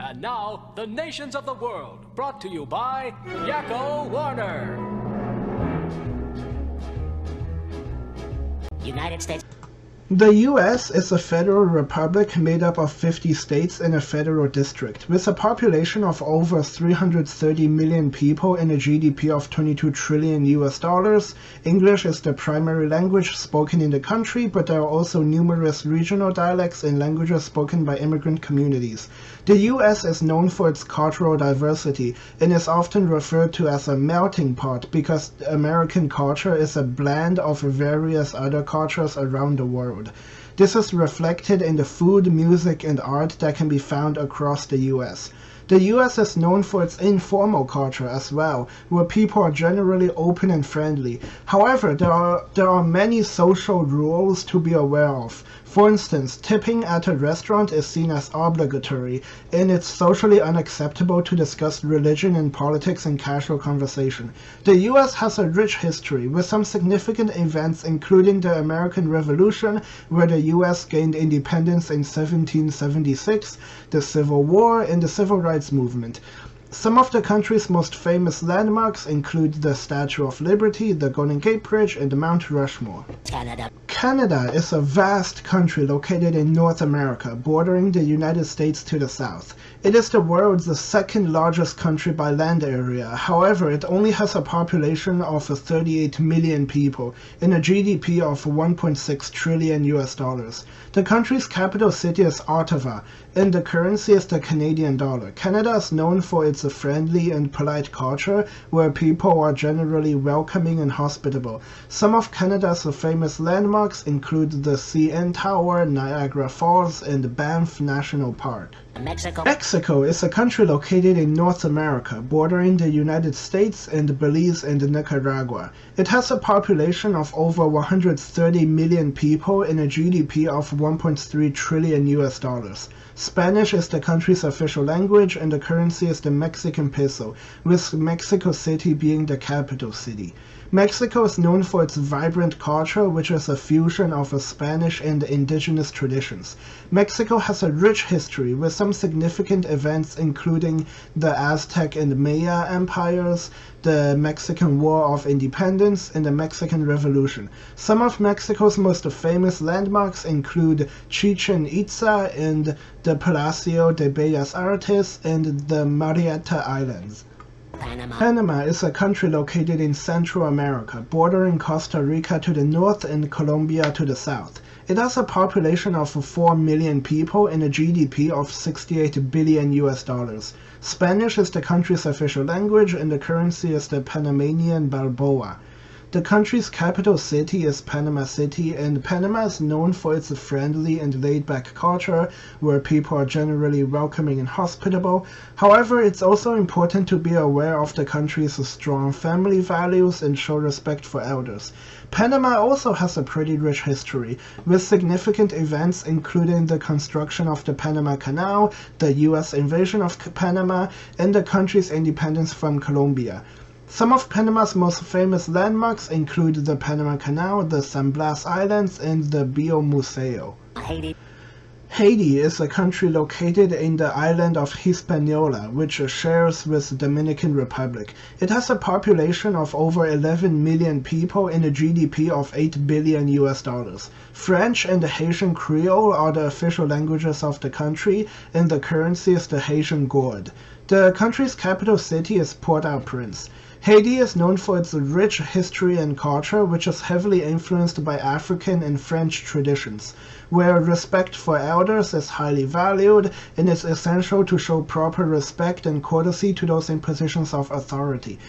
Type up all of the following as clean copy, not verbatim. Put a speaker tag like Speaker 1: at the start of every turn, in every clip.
Speaker 1: And now, the nations of the world, brought to you by Yakko Warner.
Speaker 2: United States.
Speaker 3: The U.S. is a federal republic made up of 50 states and a federal district, with a population of over 330 million people and a GDP of 22 trillion US dollars. English is the primary language spoken in the country, but there are also numerous regional dialects and languages spoken by immigrant communities. The U.S. is known for its cultural diversity and is often referred to as a melting pot because American culture is a blend of various other cultures around the world. This is reflected in the food, music, and art that can be found across the U.S. The U.S. is known for its informal culture as well, where people are generally open and friendly. However, there are many social rules to be aware of. For instance, tipping at a restaurant is seen as obligatory, and it's socially unacceptable to discuss religion and politics in casual conversation. The U.S. has a rich history, with some significant events including the American Revolution, where the U.S. gained independence in 1776, the Civil War, and the Civil Rights Movement. Some of the country's most famous landmarks include the Statue of Liberty, the Golden Gate Bridge, and Mount Rushmore. Canada is a vast country located in North America, bordering the United States to the south. It is the world's second largest country by land area. However, it only has a population of 38 million people and a GDP of 1.6 trillion US dollars. The country's capital city is Ottawa, and the currency is the Canadian dollar. Canada is known for its friendly and polite culture, where people are generally welcoming and hospitable. Some of Canada's famous landmarks include the CN Tower, Niagara Falls, and Banff National Park. Mexico is a country located in North America, bordering the United States and Belize and Nicaragua. It has a population of over 130 million people and a GDP of 1.3 trillion US dollars. Spanish is the country's official language, and the currency is the Mexican peso, with Mexico City being the capital city. Mexico is known for its vibrant culture, which is a fusion of Spanish and indigenous traditions. Mexico has a rich history, with some significant events including the Aztec and Maya empires, the Mexican War of Independence, and the Mexican Revolution. Some of Mexico's most famous landmarks include Chichen Itza and the Palacio de Bellas Artes and the Marietta Islands. Panama is a country located in Central America, bordering Costa Rica to the north and Colombia to the south. It has a population of 4 million people and a GDP of 68 billion US dollars. Spanish is the country's official language, and the currency is the Panamanian Balboa. The country's capital city is Panama City, and Panama is known for its friendly and laid-back culture, where people are generally welcoming and hospitable. However, it's also important to be aware of the country's strong family values and show respect for elders. Panama also has a pretty rich history, with significant events including the construction of the Panama Canal, the U.S. invasion of Panama, and the country's independence from Colombia. Some of Panama's most famous landmarks include the Panama Canal, the San Blas Islands, and the Bio Museo. Haiti is a country located in the island of Hispaniola, which shares with the Dominican Republic. It has a population of over 11 million people and a GDP of 8 billion US dollars. French and the Haitian Creole are the official languages of the country, and the currency is the Haitian gourde. The country's capital city is Port-au-Prince. Haiti is known for its rich history and culture, which is heavily influenced by African and French traditions, where respect for elders is highly valued, and it's essential to show proper respect and courtesy to those in positions of authority.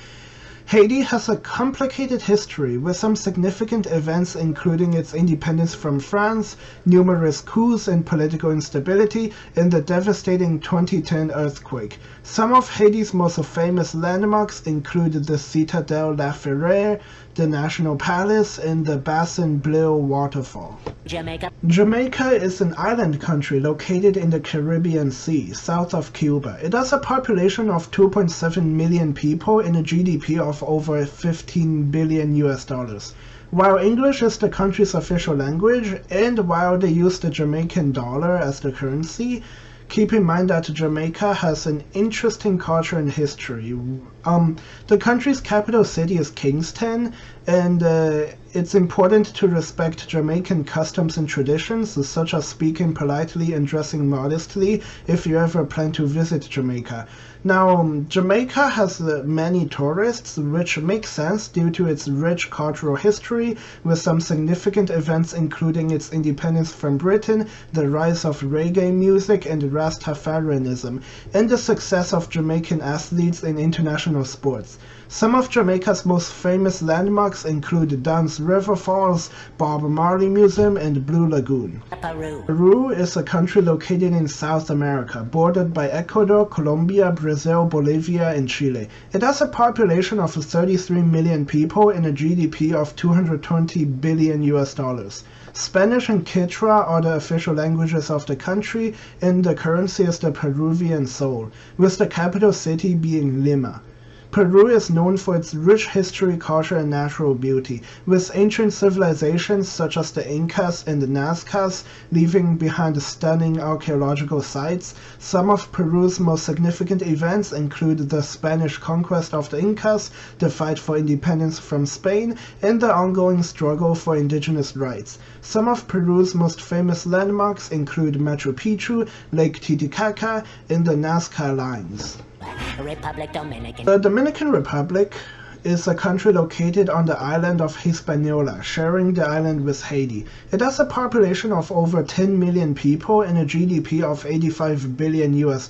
Speaker 3: Haiti has a complicated history, with some significant events including its independence from France, numerous coups and political instability, and the devastating 2010 earthquake. Some of Haiti's most famous landmarks include the Citadelle La Ferrière, the National Palace, and the Bassin Bleu waterfall. Jamaica is an island country located in the Caribbean Sea, south of Cuba. It has a population of 2.7 million people and a GDP of over 15 billion US dollars. While English is the country's official language, and while they use the Jamaican dollar as the currency, Keep in mind that Jamaica has an interesting culture and history. The country's capital city is Kingston, and it's important to respect Jamaican customs and traditions, such as speaking politely and dressing modestly if you ever plan to visit Jamaica. Now, Jamaica has many tourists, which makes sense due to its rich cultural history, with some significant events including its independence from Britain, the rise of reggae music and Rastafarianism, and the success of Jamaican athletes in international sports. Some of Jamaica's most famous landmarks include Dunn's River Falls, Bob Marley Museum, and Blue Lagoon. Peru is a country located in South America, bordered by Ecuador, Colombia, Brazil, Bolivia, and Chile. It has a population of 33 million people and a GDP of $220 billion US. Spanish and Quechua are the official languages of the country, and the currency is the Peruvian sol, with the capital city being Lima. Peru is known for its rich history, culture, and natural beauty, with ancient civilizations such as the Incas and the Nazcas leaving behind stunning archaeological sites. Some of Peru's most significant events include the Spanish conquest of the Incas, the fight for independence from Spain, and the ongoing struggle for indigenous rights. Some of Peru's most famous landmarks include Machu Picchu, Lake Titicaca, and the Nazca Lines.
Speaker 2: Dominican.
Speaker 3: The Dominican Republic is a country located on the island of Hispaniola, sharing the island with Haiti. It has a population of over 10 million people and a GDP of $85 billion US.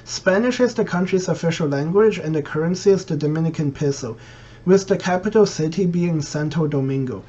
Speaker 3: Spanish is the country's official language, and the currency is the Dominican peso, with the capital city being Santo Domingo.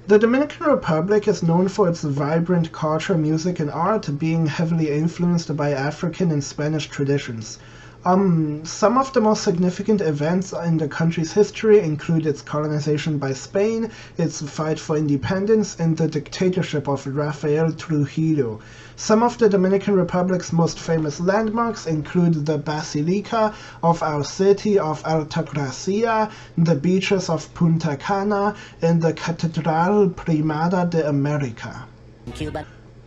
Speaker 3: The Dominican Republic is known for its vibrant culture, music, and art, being heavily influenced by African and Spanish traditions. Some of the most significant events in the country's history include its colonization by Spain, its fight for independence, and the dictatorship of Rafael Trujillo. Some of the Dominican Republic's most famous landmarks include the Basilica of our city of Altagracia, the beaches of Punta Cana, and the Catedral Primada de America.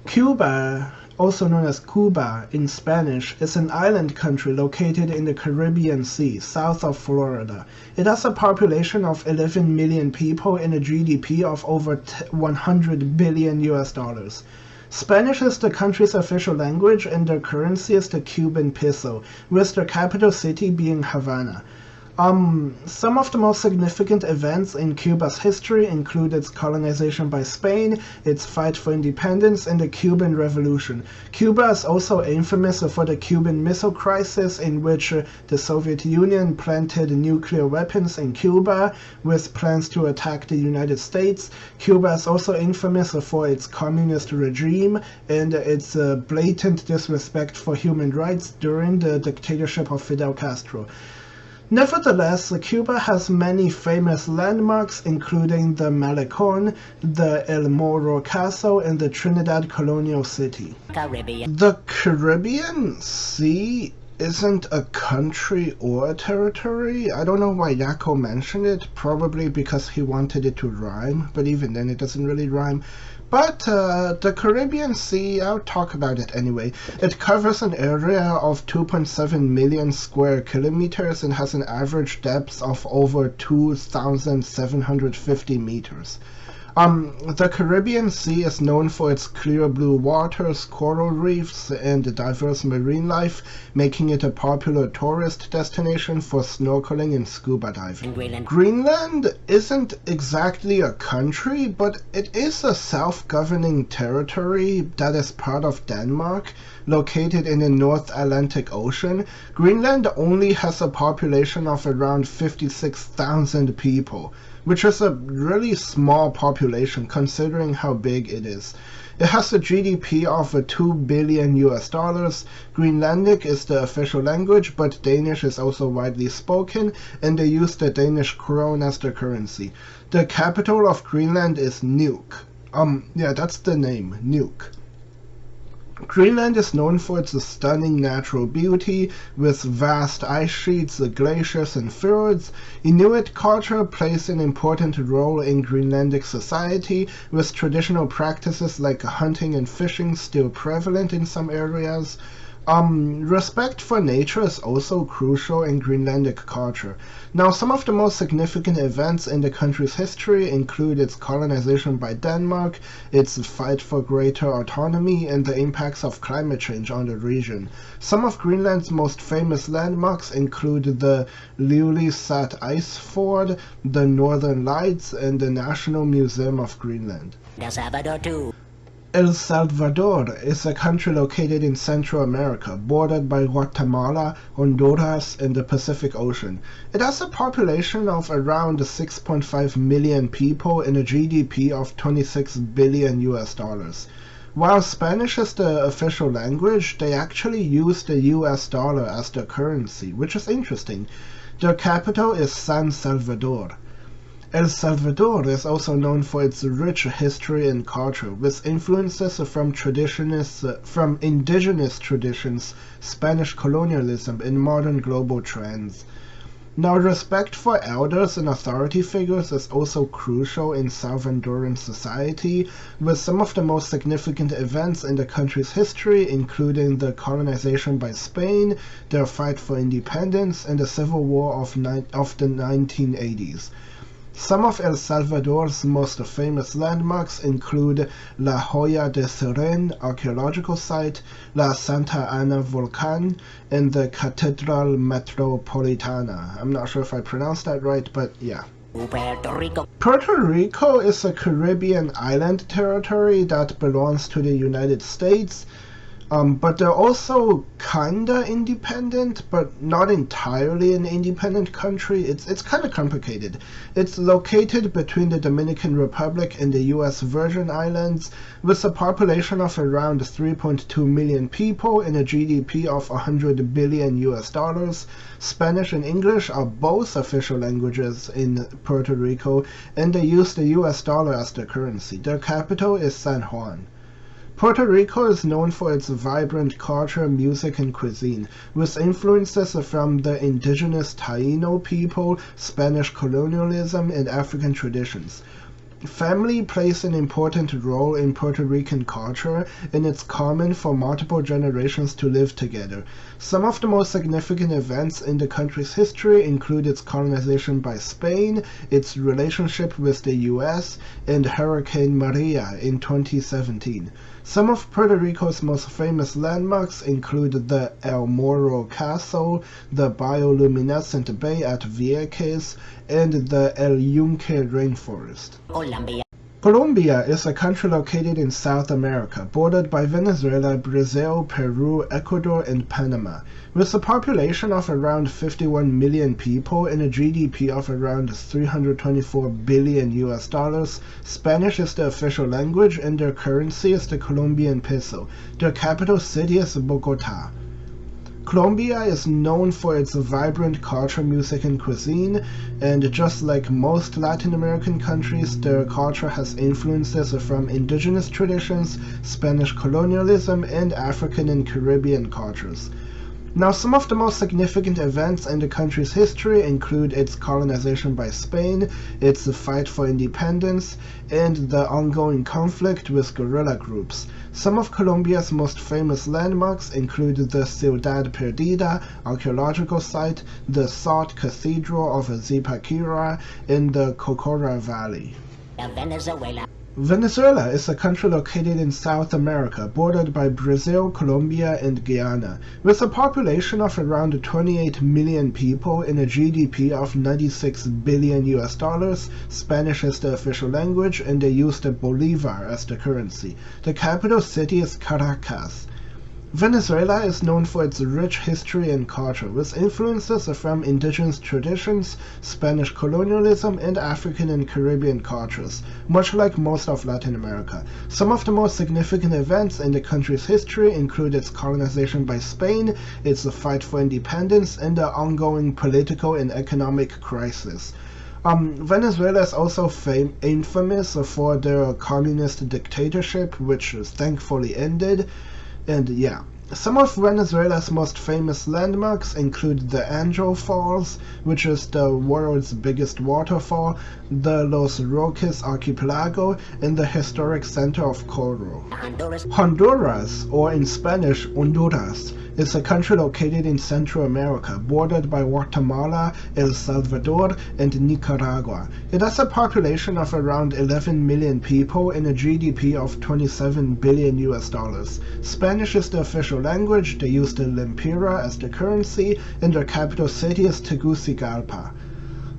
Speaker 3: Cuba, also known as Cuba in Spanish, is an island country located in the Caribbean Sea, south of Florida. It has a population of 11 million people and a GDP of over $100 billion US. Spanish is the country's official language, and their currency is the Cuban peso, with their capital city being Havana. Some of the most significant events in Cuba's history include its colonization by Spain, its fight for independence, and the Cuban Revolution. Cuba is also infamous for the Cuban Missile Crisis, in which the Soviet Union planted nuclear weapons in Cuba with plans to attack the United States. Cuba is also infamous for its communist regime and its blatant disrespect for human rights during the dictatorship of Fidel Castro. Nevertheless, Cuba has many famous landmarks, including the Malecon, the El Morro Castle, and the Trinidad Colonial City. The Caribbean Sea isn't a country or a territory. I don't know why Yakko mentioned it, probably because he wanted it to rhyme, but even then it doesn't really rhyme. But the Caribbean Sea, I'll talk about it anyway. It covers an area of 2.7 million square kilometers and has an average depth of over 2,750 meters. The Caribbean Sea is known for its clear blue waters, coral reefs, and diverse marine life, making it a popular tourist destination for snorkeling and scuba diving. Greenland isn't exactly a country, but it is a self-governing territory that is part of Denmark, located in the North Atlantic Ocean. Greenland only has a population of around 56,000 people, which is a really small population considering how big it is. It has a GDP of $2 billion US. Greenlandic is the official language, but Danish is also widely spoken, and they use the Danish krone as their currency. The capital of Greenland is Nuuk. Yeah, that's the name, Nuuk. Greenland is known for its stunning natural beauty, with vast ice sheets, glaciers, and fjords. Inuit culture plays an important role in Greenlandic society, with traditional practices like hunting and fishing still prevalent in some areas. Respect for nature is also crucial in Greenlandic culture. Now, some of the most significant events in the country's history include its colonization by Denmark, its fight for greater autonomy, and the impacts of climate change on the region. Some of Greenland's most famous landmarks include the Lulesat Ice Ford, the Northern Lights, and the National Museum of Greenland.
Speaker 2: El Salvador too.
Speaker 3: El Salvador is a country located in Central America, bordered by Guatemala, Honduras, and the Pacific Ocean. It has a population of around 6.5 million people and a GDP of 26 billion US dollars. While Spanish is the official language, they actually use the US dollar as their currency, which is interesting. Their capital is San Salvador. El Salvador is also known for its rich history and culture, with influences from indigenous traditions, Spanish colonialism, and modern global trends. Now, respect for elders and authority figures is also crucial in Salvadoran society, with some of the most significant events in the country's history, including the colonization by Spain, their fight for independence, and the Civil War of the 1980s. Some of El Salvador's most famous landmarks include La Joya de Seren archaeological site, La Santa Ana Volcan, and the Catedral Metropolitana. I'm not sure if I pronounced that right, but yeah.
Speaker 2: Puerto Rico.
Speaker 3: Puerto Rico is a Caribbean island territory that belongs to the United States. But they're also kinda independent, but not entirely an independent country. It's kinda complicated. It's located between the Dominican Republic and the US Virgin Islands, with a population of around 3.2 million people and a GDP of 100 billion US dollars. Spanish and English are both official languages in Puerto Rico, and they use the US dollar as their currency. Their capital is San Juan. Puerto Rico is known for its vibrant culture, music, and cuisine, with influences from the indigenous Taino people, Spanish colonialism, and African traditions. Family plays an important role in Puerto Rican culture, and it's common for multiple generations to live together. Some of the most significant events in the country's history include its colonization by Spain, its relationship with the US, and Hurricane Maria in 2017. Some of Puerto Rico's most famous landmarks include the El Morro Castle, the bioluminescent bay at Vieques, and the El Yunque rainforest.
Speaker 2: Colombia.
Speaker 3: Colombia is a country located in South America, bordered by Venezuela, Brazil, Peru, Ecuador, and Panama. With a population of around 51 million people and a GDP of around 324 billion US dollars, Spanish is the official language and their currency is the Colombian peso. Their capital city is Bogota. Colombia is known for its vibrant culture, music, and cuisine, and just like most Latin American countries, their culture has influences from indigenous traditions, Spanish colonialism, and African and Caribbean cultures. Now, some of the most significant events in the country's history include its colonization by Spain, its fight for independence, and the ongoing conflict with guerrilla groups. Some of Colombia's most famous landmarks include the Ciudad Perdida archaeological site, the Salt Cathedral of Zipaquira, and the Cocora Valley.
Speaker 2: Venezuela.
Speaker 3: Venezuela is a country located in South America, bordered by Brazil, Colombia, and Guyana, with a population of around 28 million people and a GDP of 96 billion US dollars. Spanish is the official language, and they use the Bolivar as the currency. The capital city is Caracas. Venezuela is known for its rich history and culture, with influences from indigenous traditions, Spanish colonialism, and African and Caribbean cultures, much like most of Latin America. Some of the most significant events in the country's history include its colonization by Spain, its fight for independence, and the ongoing political and economic crisis. Venezuela is also infamous for their communist dictatorship, which thankfully ended. And yeah, Some of Venezuela's most famous landmarks include the Angel Falls, which is the world's biggest waterfall, the Los Roques Archipelago, and the historic center of Coro. Honduras, or in Spanish, Honduras, is a country located in Central America, bordered by Guatemala, El Salvador, and Nicaragua. It has a population of around 11 million people and a GDP of 27 billion US dollars. Spanish is the official language, they use the lempira as the currency, and their capital city is Tegucigalpa.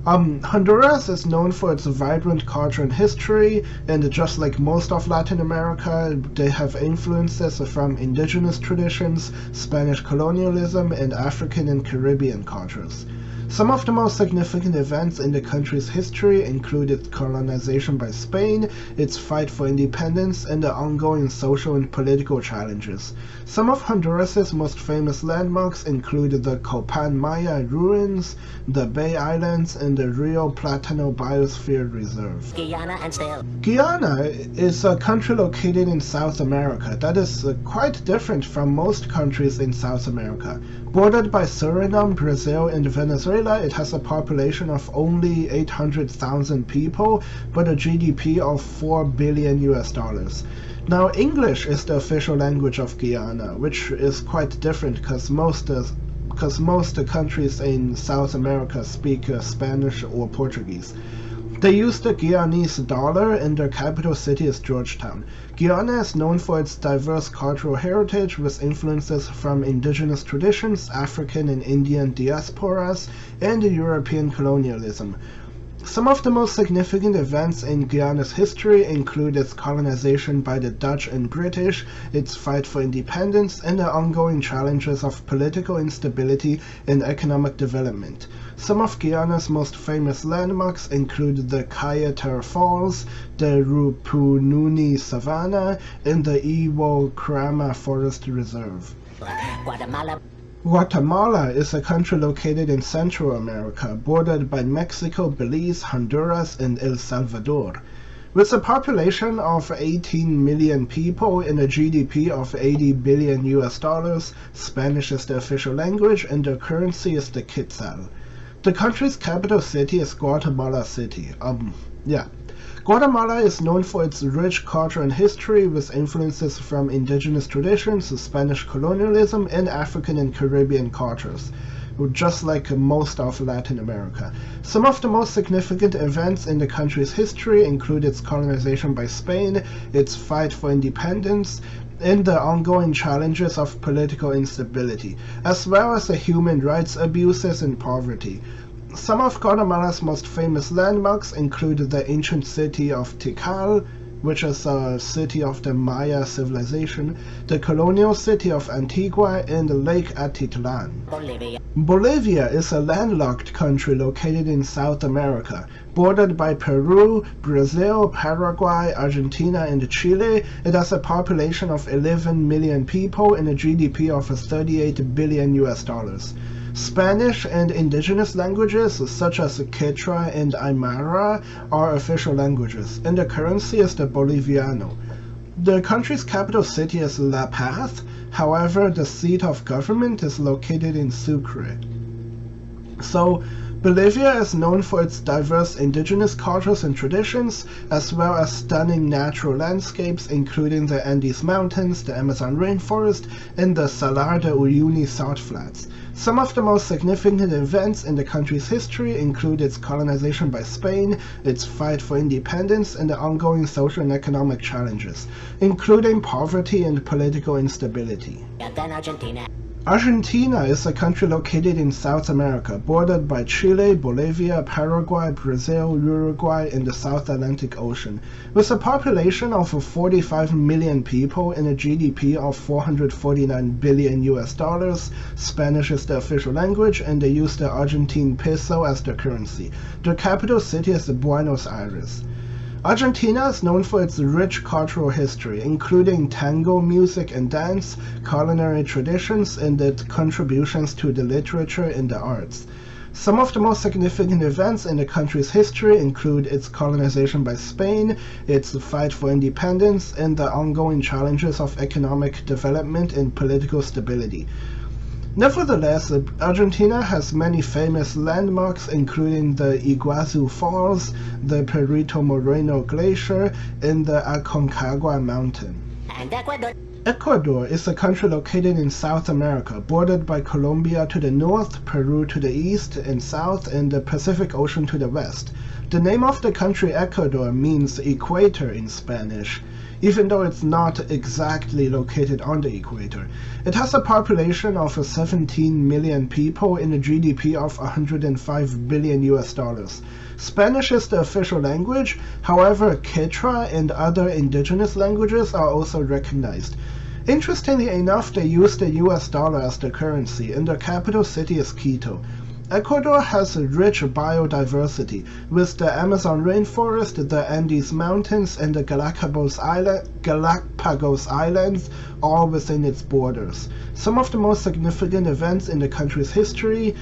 Speaker 3: Honduras is known for its vibrant culture and history, and just like most of Latin America, they have influences from indigenous traditions, Spanish colonialism, and African and Caribbean cultures. Some of the most significant events in the country's history include its colonization by Spain, its fight for independence, and the ongoing social and political challenges. Some of Honduras's most famous landmarks include the Copan Maya ruins, the Bay Islands, and the Rio Platano Biosphere Reserve.
Speaker 2: Guyana and still.
Speaker 3: Guyana is a country located in South America that is quite different from most countries in South America. Bordered by Surinam, Brazil, and Venezuela, it has a population of only 800,000 people, but a GDP of 4 billion US dollars. Now, English is the official language of Guyana, which is quite different because most countries in South America speak Spanish or Portuguese. They use the Guyanese dollar, and their capital city is Georgetown. Guyana is known for its diverse cultural heritage with influences from indigenous traditions, African and Indian diasporas, and European colonialism. Some of the most significant events in Guyana's history include its colonization by the Dutch and British, its fight for independence, and the ongoing challenges of political instability and economic development. Some of Guyana's most famous landmarks include the Cayeta Falls, the Rupununi Savannah, and the Iwo Krama Forest Reserve.
Speaker 2: Guatemala.
Speaker 3: Guatemala is a country located in Central America, bordered by Mexico, Belize, Honduras, and El Salvador. With a population of 18 million people and a GDP of 80 billion US dollars, Spanish is the official language and their currency is the quetzal. The country's capital city is Guatemala City. Guatemala is known for its rich culture and history with influences from indigenous traditions, Spanish colonialism, and African and Caribbean cultures, just like most of Latin America. Some of the most significant events in the country's history include its colonization by Spain, its fight for independence, and the ongoing challenges of political instability, as well as the human rights abuses and poverty. Some of Guatemala's most famous landmarks include the ancient city of Tikal, which is a city of the Maya civilization, the colonial city of Antigua, and Lake Atitlan.
Speaker 2: Bolivia.
Speaker 3: Bolivia is a landlocked country located in South America, bordered by Peru, Brazil, Paraguay, Argentina, and Chile. It has a population of 11 million people and a GDP of 38 billion US dollars. Spanish and indigenous languages such as Quechua and Aymara are official languages, and the currency is the Boliviano. The country's capital city is La Paz, however the seat of government is located in Sucre. So, Bolivia is known for its diverse indigenous cultures and traditions, as well as stunning natural landscapes including the Andes Mountains, the Amazon rainforest, and the Salar de Uyuni salt flats. Some of the most significant events in the country's history include its colonization by Spain, its fight for independence, and the ongoing social and economic challenges, including poverty and political instability.
Speaker 2: And then Argentina.
Speaker 3: Argentina is a country located in South America, bordered by Chile, Bolivia, Paraguay, Brazil, Uruguay, and the South Atlantic Ocean. With a population of 45 million people and a GDP of 449 billion US dollars, Spanish is the official language and they use the Argentine peso as their currency. Their capital city is Buenos Aires. Argentina is known for its rich cultural history, including tango music and dance, culinary traditions, and its contributions to the literature and the arts. Some of the most significant events in the country's history include its colonization by Spain, its fight for independence, and the ongoing challenges of economic development and political stability. Nevertheless, Argentina has many famous landmarks, including the Iguazu Falls, the Perito Moreno Glacier, and the Aconcagua Mountain.
Speaker 2: And Ecuador.
Speaker 3: Ecuador is a country located in South America, bordered by Colombia to the north, Peru to the east and south, and the Pacific Ocean to the west. The name of the country Ecuador means equator in Spanish, even though it's not exactly located on the equator. It has a population of 17 million people and a GDP of $105 billion. Spanish is the official language, however Quechua and other indigenous languages are also recognized. Interestingly enough, they use the US dollar as the currency, and their capital city is Quito. Ecuador has a rich biodiversity, with the Amazon rainforest, the Andes Mountains, and the Galapagos Islands all within its borders. Some of the most significant events in the country's history,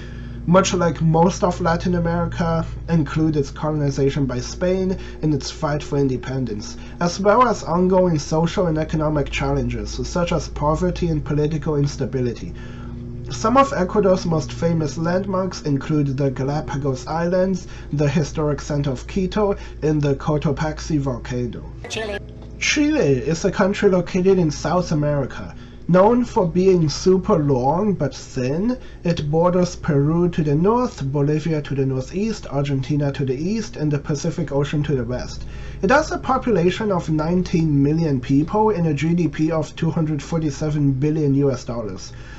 Speaker 3: much like most of Latin America, include its colonization by Spain and its fight for independence, as well as ongoing social and economic challenges, such as poverty and political instability. Some of Ecuador's most famous landmarks include the Galapagos Islands, the historic center of Quito, and the Cotopaxi volcano.
Speaker 2: Chile.
Speaker 3: Chile is a country located in South America. Known for being super long but thin, it borders Peru to the north, Bolivia to the northeast, Argentina to the east, and the Pacific Ocean to the west. It has a population of 19 million people and a GDP of $247 billion.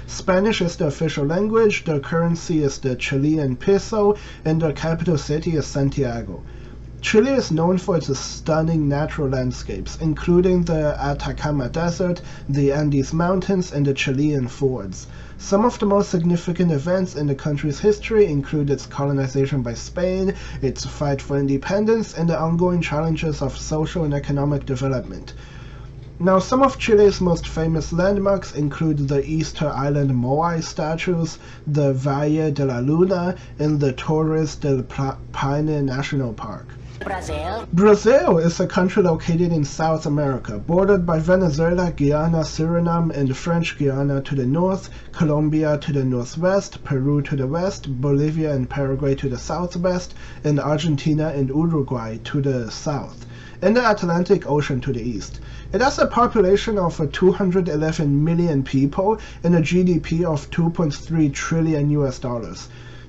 Speaker 3: Spanish is the official language, the currency is the Chilean peso, and the capital city is Santiago. Chile is known for its stunning natural landscapes, including the Atacama Desert, the Andes Mountains, and the Chilean Fjords. Some of the most significant events in the country's history include its colonization by Spain, its fight for independence, and the ongoing challenges of social and economic development. Now, some of Chile's most famous landmarks include the Easter Island Moai statues, the Valle de la Luna, and the Torres del Paine National Park.
Speaker 2: Brazil.
Speaker 3: Brazil is a country located in South America, bordered by Venezuela, Guyana, Surinam, and French Guiana to the north, Colombia to the northwest, Peru to the west, Bolivia and Paraguay to the southwest, and Argentina and Uruguay to the south, and the Atlantic Ocean to the east. It has a population of 211 million people and a GDP of $2.3 trillion.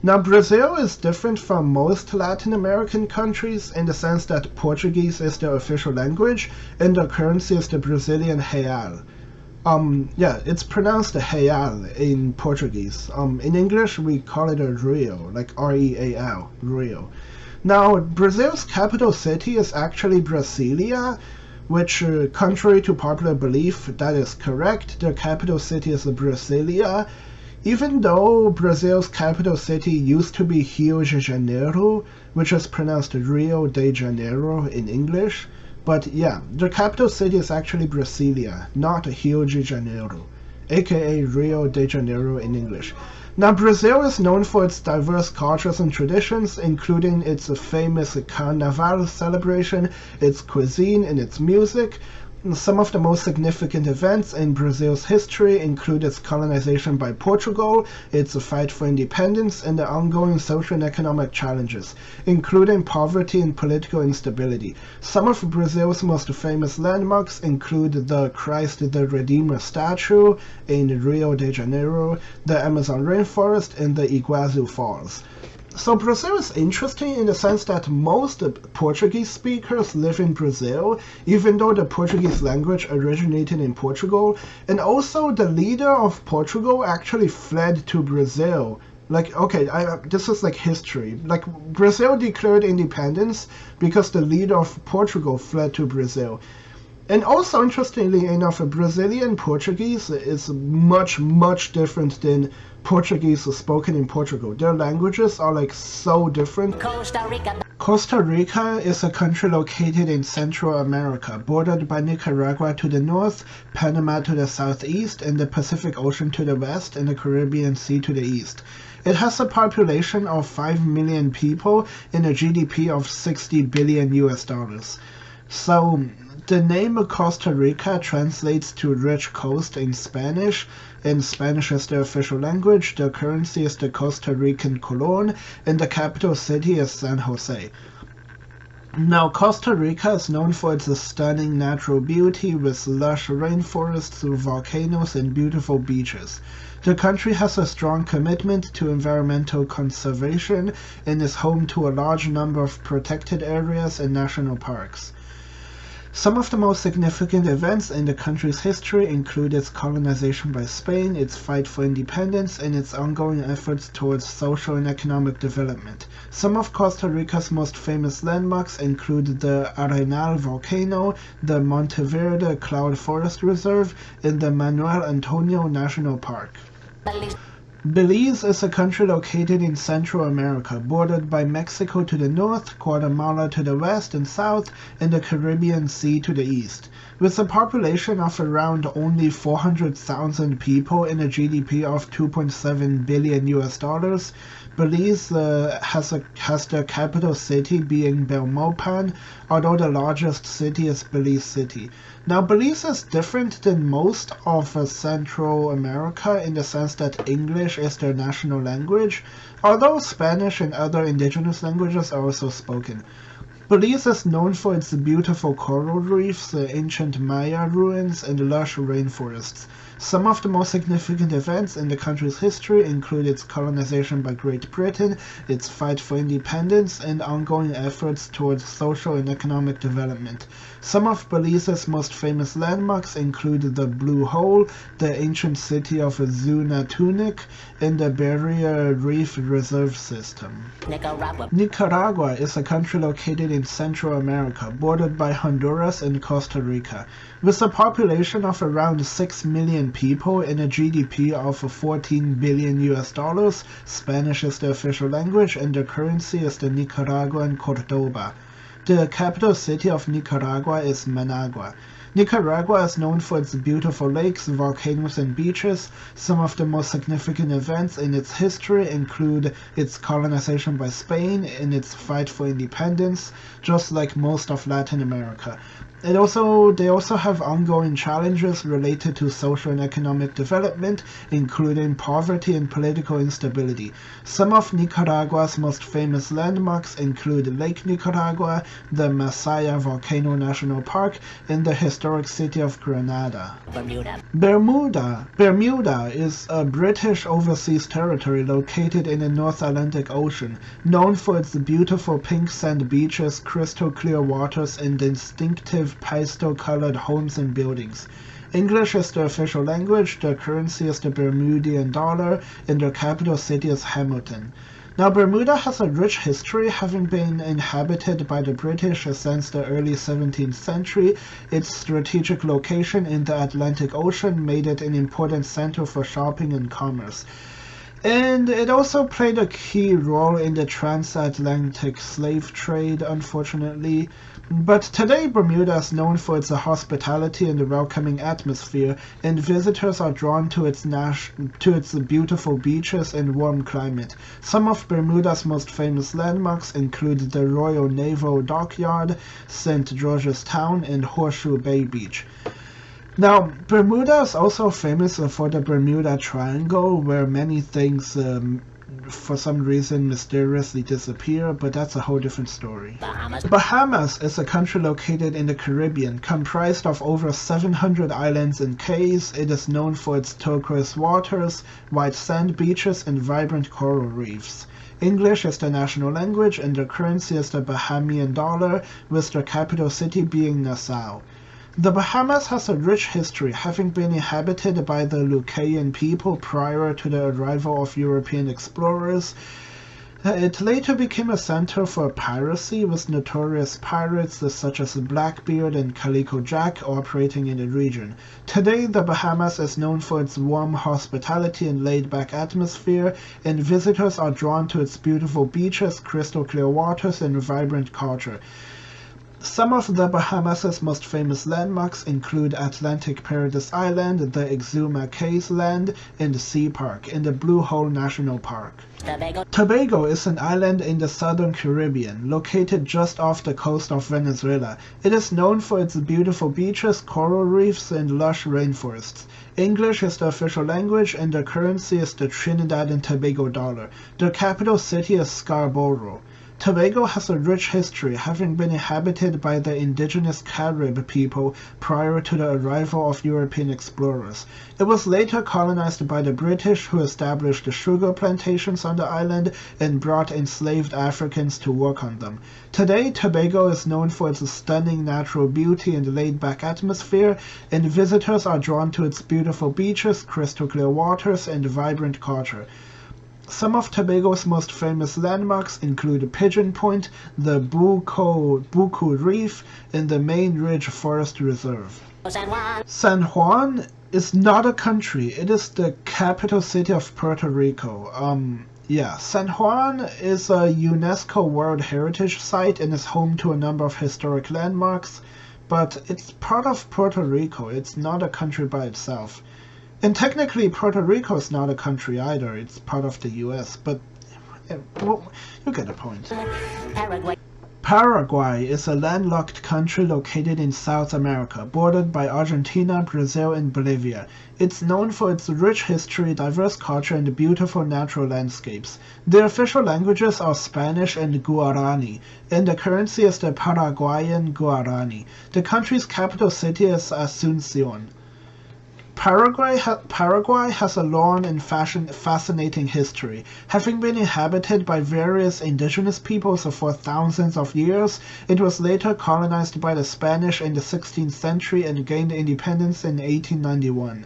Speaker 3: Now, Brazil is different from most Latin American countries in the sense that Portuguese is their official language and their currency is the Brazilian real. It's pronounced real in Portuguese. In English, we call it a real, like R-E-A-L, real. Now, Brazil's capital city is actually Brasilia, which, contrary to popular belief, that is correct. Their capital city is Brasilia. Even though Brazil's capital city used to be Rio de Janeiro, which is pronounced Rio de Janeiro in English, but yeah, the capital city is actually Brasilia, not Rio de Janeiro, aka Rio de Janeiro in English. Now, Brazil is known for its diverse cultures and traditions, including its famous Carnaval celebration, its cuisine, and its music. Some of the most significant events in Brazil's history include its colonization by Portugal, its fight for independence, and the ongoing social and economic challenges, including poverty and political instability. Some of Brazil's most famous landmarks include the Christ the Redeemer statue in Rio de Janeiro, the Amazon rainforest, and the Iguazu Falls. So Brazil is interesting in the sense that most Portuguese speakers live in Brazil, even though the Portuguese language originated in Portugal, and also the leader of Portugal actually fled to Brazil. Like, okay, this is like history. Like, Brazil declared independence because the leader of Portugal fled to Brazil. And also, interestingly enough, Brazilian Portuguese is much, much different than Portuguese spoken in Portugal. Their languages are like so different.
Speaker 2: Costa Rica.
Speaker 3: Costa Rica is a country located in Central America, bordered by Nicaragua to the north, Panama to the southeast, and the Pacific Ocean to the west, and the Caribbean Sea to the east. It has a population of 5 million people and a GDP of $60 billion. So, the name Costa Rica translates to rich coast in Spanish, and Spanish is the official language. The currency is the Costa Rican colon, and the capital city is San Jose. Now, Costa Rica is known for its stunning natural beauty with lush rainforests, volcanoes, and beautiful beaches. The country has a strong commitment to environmental conservation and is home to a large number of protected areas and national parks. Some of the most significant events in the country's history include its colonization by Spain, its fight for independence, and its ongoing efforts towards social and economic development. Some of Costa Rica's most famous landmarks include the Arenal volcano, the Monteverde Cloud Forest Reserve, and the Manuel Antonio National Park. Belize is a country located in Central America, bordered by Mexico to the north, Guatemala to the west and south, and the Caribbean Sea to the east. With a population of around only 400,000 people and a GDP of $2.7 billion, Belize has the capital city being Belmopan, although the largest city is Belize City. Now, Belize is different than most of Central America in the sense that English is their national language, although Spanish and other indigenous languages are also spoken. Belize is known for its beautiful coral reefs, ancient Maya ruins, and lush rainforests. Some of the most significant events in the country's history include its colonization by Great Britain, its fight for independence, and ongoing efforts towards social and economic development. Some of Belize's most famous landmarks include the Blue Hole, the ancient city of Zunatunic, and the Barrier Reef Reserve System. Nicaragua is a country located in Central America, bordered by Honduras and Costa Rica. With a population of around 6 million people and a GDP of $14 billion, Spanish is the official language and the currency is the Nicaraguan Cordoba. The capital city of Nicaragua is Managua. Nicaragua is known for its beautiful lakes, volcanoes, and beaches. Some of the most significant events in its history include its colonization by Spain and its fight for independence, just like most of Latin America. They also have ongoing challenges related to social and economic development, including poverty and political instability. Some of Nicaragua's most famous landmarks include Lake Nicaragua, the Masaya Volcano National Park, and the historic city of Granada. Bermuda is a British overseas territory located in the North Atlantic Ocean, known for its beautiful pink sand beaches, crystal clear waters, and distinctive pastel-colored homes and buildings. English is the official language, the currency is the Bermudian dollar, and the capital city is Hamilton. Now, Bermuda has a rich history, having been inhabited by the British since the early 17th century. Its strategic location in the Atlantic Ocean made it an important center for shopping and commerce. And it also played a key role in the transatlantic slave trade, unfortunately. But today, Bermuda is known for its hospitality and a welcoming atmosphere, and visitors are drawn to its beautiful beaches and warm climate. Some of Bermuda's most famous landmarks include the Royal Naval Dockyard, St. George's Town, and Horseshoe Bay Beach. Now, Bermuda is also famous for the Bermuda Triangle, where many things, for some reason, mysteriously disappear, but that's a whole different story. Bahamas is a country located in the Caribbean, comprised of over 700 islands and cays. It is known for its turquoise waters, white sand beaches, and vibrant coral reefs. English is the national language, and the currency is the Bahamian dollar, with the capital city being Nassau. The Bahamas has a rich history, having been inhabited by the Lucayan people prior to the arrival of European explorers. It later became a center for piracy, with notorious pirates such as Blackbeard and Calico Jack operating in the region. Today, the Bahamas is known for its warm hospitality and laid-back atmosphere, and visitors are drawn to its beautiful beaches, crystal clear waters, and vibrant culture. Some of the Bahamas' most famous landmarks include Atlantic Paradise Island, the Exuma Cayes Land, and Sea Park, and the Blue Hole National Park. Tobago is an island in the southern Caribbean, located just off the coast of Venezuela. It is known for its beautiful beaches, coral reefs, and lush rainforests. English is the official language, and the currency is the Trinidad and Tobago dollar. The capital city is Scarborough. Tobago has a rich history, having been inhabited by the indigenous Carib people prior to the arrival of European explorers. It was later colonized by the British, who established sugar plantations on the island and brought enslaved Africans to work on them. Today, Tobago is known for its stunning natural beauty and laid-back atmosphere, and visitors are drawn to its beautiful beaches, crystal clear waters, and vibrant culture. Some of Tobago's most famous landmarks include Pigeon Point, the Buku Reef, and the Main Ridge Forest Reserve. San Juan is not a country, it is the capital city of Puerto Rico. San Juan is a UNESCO World Heritage Site and is home to a number of historic landmarks, but it's part of Puerto Rico, it's not a country by itself. And technically, Puerto Rico is not a country either. It's part of the U.S., but well, you get the point. Paraguay is a landlocked country located in South America, bordered by Argentina, Brazil, and Bolivia. It's known for its rich history, diverse culture, and beautiful natural landscapes. The official languages are Spanish and Guarani, and the currency is the Paraguayan Guarani. The country's capital city is Asunción. Paraguay has a long and fascinating history. Having been inhabited by various indigenous peoples for thousands of years, it was later colonized by the Spanish in the 16th century and gained independence in 1811.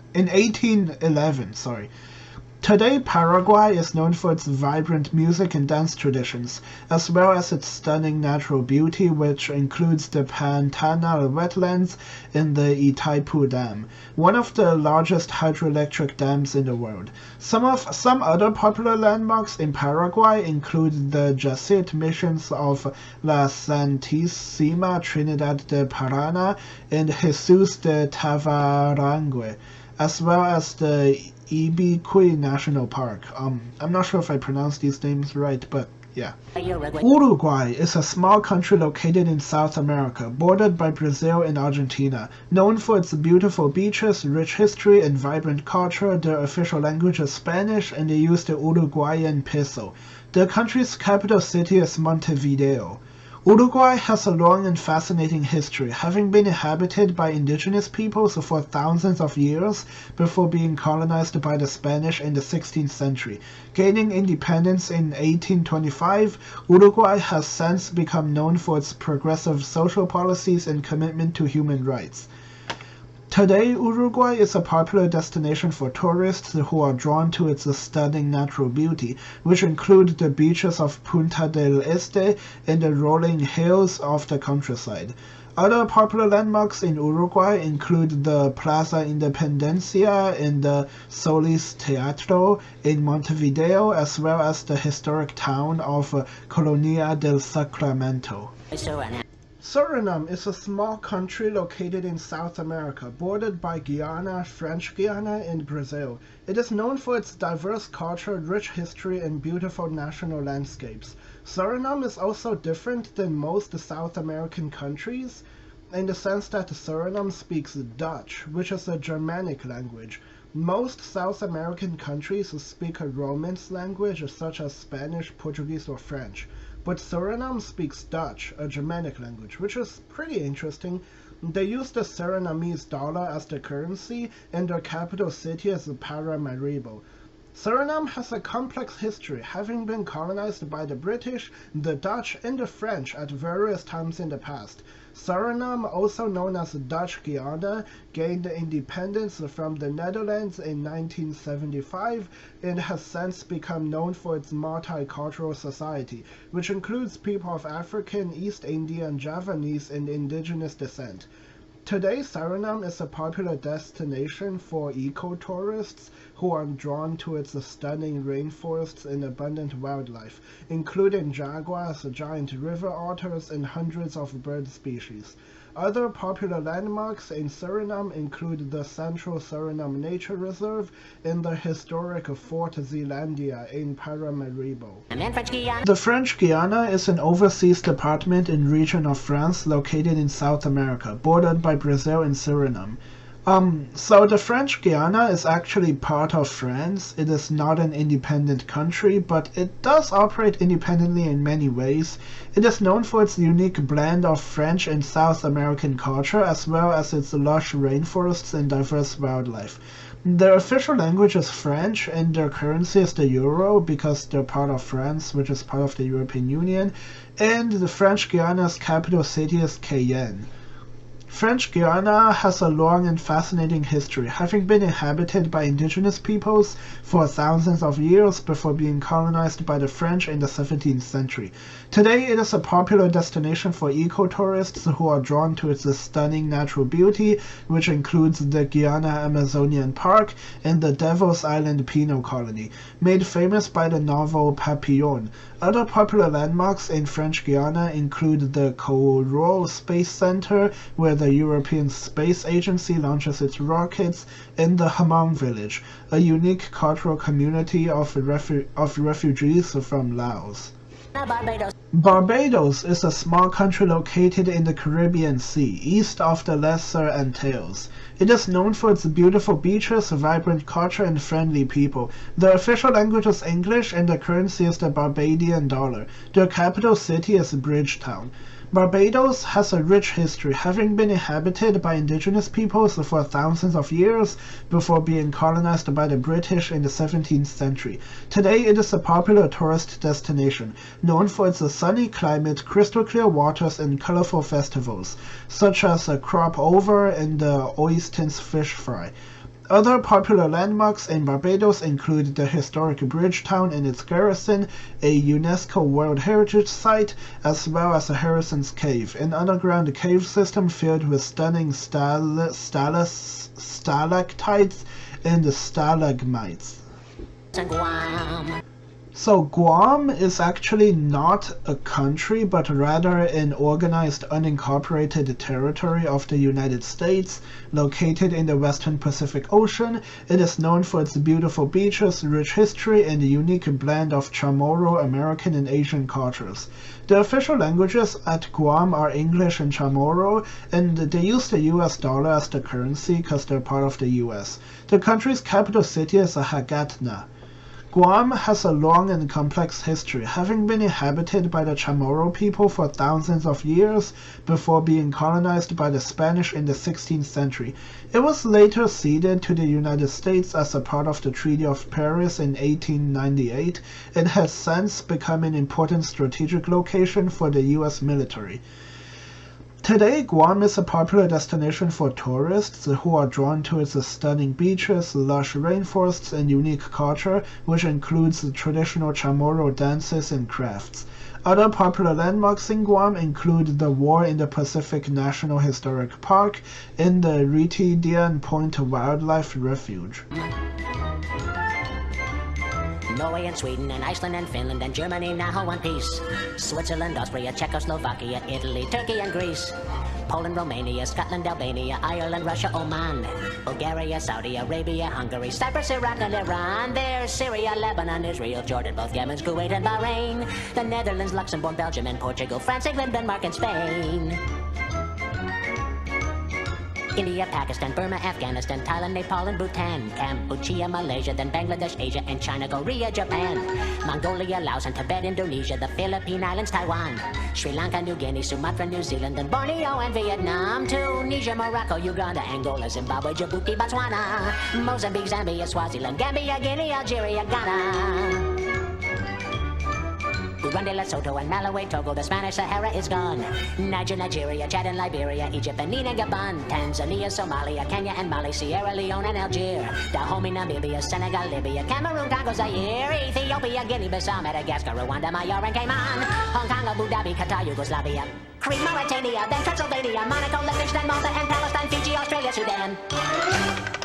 Speaker 3: Today, Paraguay is known for its vibrant music and dance traditions, as well as its stunning natural beauty, which includes the Pantanal wetlands and the Itaipu Dam, one of the largest hydroelectric dams in the world. Some other popular landmarks in Paraguay include the Jesuit missions of La Santísima Trinidad de Paraná and Jesus de Tavarangue, as well as the Ibiqui National Park. I'm not sure if I pronounced these names right, but yeah. Uruguay is a small country located in South America, bordered by Brazil and Argentina. Known for its beautiful beaches, rich history, and vibrant culture, the official language is Spanish, and they use the Uruguayan peso. The country's capital city is Montevideo. Uruguay has a long and fascinating history, having been inhabited by indigenous peoples for thousands of years before being colonized by the Spanish in the 16th century. Gaining independence in 1825, Uruguay has since become known for its progressive social policies and commitment to human rights. Today, Uruguay is a popular destination for tourists who are drawn to its stunning natural beauty, which include the beaches of Punta del Este and the rolling hills of the countryside. Other popular landmarks in Uruguay include the Plaza Independencia and the Solis Teatro in Montevideo, as well as the historic town of Colonia del Sacramento. Surinam is a small country located in South America, bordered by Guyana, French Guiana, and Brazil. It is known for its diverse culture, rich history, and beautiful national landscapes. Surinam is also different than most South American countries, in the sense that Surinam speaks Dutch, which is a Germanic language. Most South American countries speak a Romance language such as Spanish, Portuguese, or French. But Suriname speaks Dutch, a Germanic language, which is pretty interesting. They use the Surinamese dollar as the currency, and their capital city is Paramaribo. Suriname has a complex history, having been colonized by the British, the Dutch, and the French at various times in the past. Suriname, also known as Dutch Guyana, gained independence from the Netherlands in 1975 and has since become known for its multicultural society, which includes people of African, East Indian, Javanese, and indigenous descent. Today, Suriname is a popular destination for eco-tourists who are drawn to its stunning rainforests and abundant wildlife, including jaguars, giant river otters, and hundreds of bird species. Other popular landmarks in Suriname include the Central Suriname Nature Reserve and the historic Fort Zeelandia in Paramaribo. The French Guiana is an overseas department and region of France located in South America, bordered by Brazil and Suriname. So the French Guiana is actually part of France. It is not an independent country, but it does operate independently in many ways. It is known for its unique blend of French and South American culture, as well as its lush rainforests and diverse wildlife. Their official language is French, and their currency is the euro, because they're part of France, which is part of the European Union, and the French Guiana's capital city is Cayenne. French Guiana has a long and fascinating history, having been inhabited by indigenous peoples for thousands of years before being colonized by the French in the 17th century. Today, it is a popular destination for eco-tourists who are drawn to its stunning natural beauty, which includes the Guyana Amazonian Park and the Devil's Island Penal Colony, made famous by the novel Papillon. Other popular landmarks in French Guiana include the Kourou Space Center, where the European Space Agency launches its rockets, and the Hmong Village, a unique cultural community of refugees from Laos. Barbados is a small country located in the Caribbean Sea, east of the Lesser Antilles. It is known for its beautiful beaches, vibrant culture, and friendly people. The official language is English, and the currency is the Barbadian dollar. Their capital city is Bridgetown. Barbados has a rich history, having been inhabited by indigenous peoples for thousands of years before being colonized by the British in the 17th century. Today, it is a popular tourist destination, known for its sunny climate, crystal-clear waters, and colorful festivals, such as a crop over and the Oistins fish fry. Other popular landmarks in Barbados include the historic Bridgetown and its garrison, a UNESCO World Heritage Site, as well as Harrison's Cave, an underground cave system filled with stunning stalactites and stalagmites. So Guam is actually not a country, but rather an organized unincorporated territory of the United States, located in the western Pacific Ocean. It is known for its beautiful beaches, rich history, and a unique blend of Chamorro, American, and Asian cultures. The official languages at Guam are English and Chamorro, and they use the US dollar as the currency because they're part of the US. The country's capital city is Hagatna. Guam has a long and complex history, having been inhabited by the Chamorro people for thousands of years before being colonized by the Spanish in the 16th century. It was later ceded to the United States as a part of the Treaty of Paris in 1898 and has since become an important strategic location for the US military. Today, Guam is a popular destination for tourists who are drawn to its stunning beaches, lush rainforests, and unique culture, which includes the traditional Chamorro dances and crafts. Other popular landmarks in Guam include the War in the Pacific National Historic Park and the Ritidian Point Wildlife Refuge.
Speaker 2: Norway and Sweden and Iceland and Finland and Germany now one piece. Switzerland, Austria, Czechoslovakia, Italy, Turkey and Greece. Poland, Romania, Scotland, Albania, Ireland, Russia, Oman. Bulgaria, Saudi Arabia, Hungary, Cyprus, Iraq and Iran. There's Syria, Lebanon, Israel, Jordan, both Yemen, Kuwait and Bahrain. The Netherlands, Luxembourg, Belgium and Portugal, France, England, Denmark and Spain. India, Pakistan, Burma, Afghanistan, Thailand, Nepal, and Bhutan, Cambodia, Malaysia, then Bangladesh, Asia, and China, Korea, Japan, Mongolia, Laos, and Tibet, Indonesia, the Philippine Islands, Taiwan, Sri Lanka, New Guinea, Sumatra, New Zealand, and Borneo, and Vietnam, Tunisia, Morocco, Uganda, Angola, Zimbabwe, Djibouti, Botswana, Mozambique, Zambia, Swaziland, Gambia, Guinea, Algeria, Ghana, Burundi, Lesotho, and Malawi, Togo, the Spanish Sahara is gone. Niger, Nigeria, Chad and Liberia, Egypt, Benin and Gabon, Tanzania, Somalia, Kenya and Mali, Sierra Leone and Algeria, Dahomey, Namibia, Senegal, Libya, Cameroon, Congo, Zaire, Ethiopia, Guinea-Bissau, Madagascar, Rwanda, Mayor and Cayman, Hong Kong, Abu Dhabi, Qatar, Yugoslavia, Crete, Mauritania, then Transylvania, Monaco, Liechtenstein, Malta, and Palestine, Fiji, Australia, Sudan.